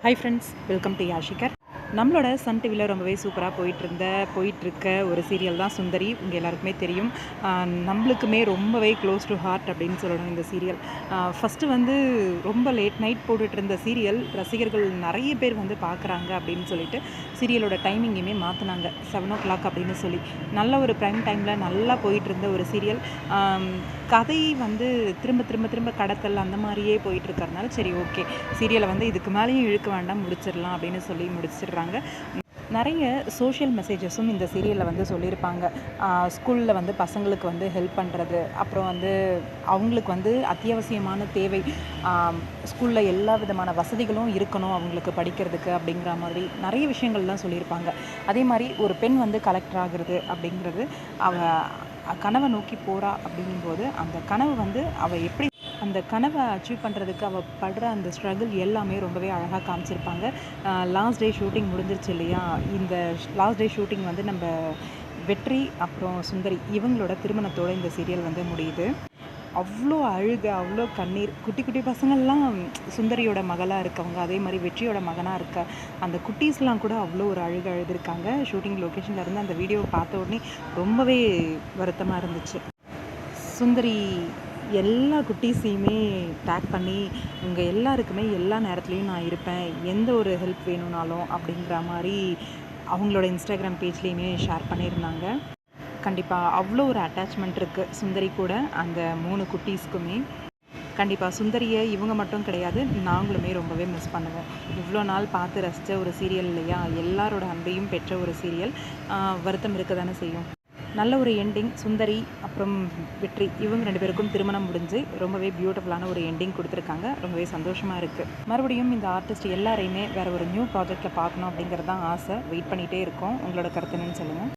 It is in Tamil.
ஹாய் ஃப்ரெண்ட்ஸ், வெல்கம் டு யாஷிகர். நம்மளோட சன் டிவியில் ரொம்பவே சூப்பராக போயிட்டுருக்க ஒரு சீரியல் தான் சுந்தரி. உங்கள் எல்லாருக்குமே தெரியும். நம்மளுக்குமே ரொம்பவே க்ளோஸ் டு ஹார்ட் அப்படின்னு சொல்லணும் இந்த சீரியல். ஃபஸ்ட்டு வந்து ரொம்ப லேட் நைட் போட்டுட்டு இருந்த சீரியல் ரசிகர்கள் நிறைய பேர் வந்து பார்க்குறாங்க அப்படின்னு சொல்லிட்டு சீரியலோட டைமிங்குமே மாற்றினாங்க. 7 o'clock அப்படின்னு சொல்லி நல்ல ஒரு ப்ரைம் டைமில் நல்லா போயிட்டு இருந்த ஒரு சீரியல். கதை வந்து திரும்ப திரும்ப திரும்ப கடத்தல் அந்த மாதிரியே போயிட்டுருக்கறனால சரி ஓகே, சீரியலை வந்து இதுக்கு மேலேயும் இழுக்க வேண்டாம், முடிச்சிடலாம் அப்படின்னு சொல்லி முடிச்சிடுறாங்க. நிறைய சோஷியல் மெசேஜஸும் இந்த சீரியலில் வந்து சொல்லியிருப்பாங்க. ஸ்கூலில் வந்து பசங்களுக்கு வந்து ஹெல்ப் பண்ணுறது, அப்புறம் வந்து அவங்களுக்கு வந்து அத்தியாவசியமான தேவை, ஸ்கூலில் எல்லா விதமான வசதிகளும் இருக்கணும் அவங்களுக்கு படிக்கிறதுக்கு அப்படிங்கிற மாதிரி நிறைய விஷயங்கள்லாம் சொல்லியிருப்பாங்க. அதே மாதிரி ஒரு பெண் வந்து கலெக்டர் ஆகிறது அப்படிங்கிறது கனவை நோக்கி போகிறா அப்படிங்கும்போது அந்த கனவு வந்து எப்படி அந்த கனவை அச்சீவ் பண்ணுறதுக்கு அவள் படுற அந்த ஸ்ட்ரகிள் எல்லாமே ரொம்பவே அழகாக காமிச்சிருப்பாங்க. லாஸ்ட் டே ஷூட்டிங் முடிஞ்சிருச்சு இல்லையா? இந்த லாஸ்ட் டே ஷூட்டிங் வந்து நம்ம வெற்றி அப்புறம் சுந்தரி இவங்களோட திருமணத்தோடு இந்த சீரியல் வந்து முடியுது. அவ்வளோ அழுக, அவ்வளோ கண்ணீர். குட்டி குட்டி பசங்கள்லாம் சுந்தரியோட மகளாக இருக்கவங்க, அதே மாதிரி வெற்றியோட மகனாக இருக்க அந்த குட்டீஸ்லாம் கூட அவ்வளோ ஒரு அழுதிருக்காங்க. ஷூட்டிங் லொக்கேஷனில் இருந்து அந்த வீடியோவை பார்த்த உடனே ரொம்பவே வருத்தமாக இருந்துச்சு. சுந்தரி எல்லா குட்டீஸையுமே டேக் பண்ணி உங்கள் எல்லாருக்குமே எல்லா நேரத்துலையும் நான் இருப்பேன், எந்த ஒரு ஹெல்ப் வேணும்னாலும் அப்படிங்கிற மாதிரி அவங்களோட இன்ஸ்டாகிராம் பேஜ்லேயுமே ஷேர் பண்ணியிருந்தாங்க. கண்டிப்பாக அவ்வளோ ஒரு அட்டாச்மெண்ட் இருக்குது சுந்தரி கூட அந்த 3 குட்டீஸ்க்குமே. கண்டிப்பாக சுந்தரியை இவங்க மட்டும் கிடையாது, நாங்களுமே ரொம்பவே மிஸ் பண்ணுவோம். இவ்வளோ நாள் பார்த்து ரசித்த ஒரு சீரியல் இல்லையா? எல்லாரோட அன்பையும் பெற்ற ஒரு சீரியல். வருத்தம் இருக்க தானே செய்யும். நல்ல ஒரு எண்டிங். சுந்தரி அப்புறம் வெற்றி இவங்க 2 பேருக்கும் திருமணம் முடிஞ்சு ரொம்பவே பியூட்டிஃபுல்லான ஒரு எண்டிங் கொடுத்துருக்காங்க. ரொம்பவே சந்தோஷமாக இருக்குது. மறுபடியும் இந்த ஆர்டிஸ்ட் எல்லாரையுமே வேறு ஒரு நியூ ப்ராஜெக்டில் பார்க்கணும் அப்படிங்கிறது தான் ஆசை. வெயிட் பண்ணிகிட்டே இருக்கோம். உங்களோட கருத்து என்னன்னு சொல்லுங்கள்.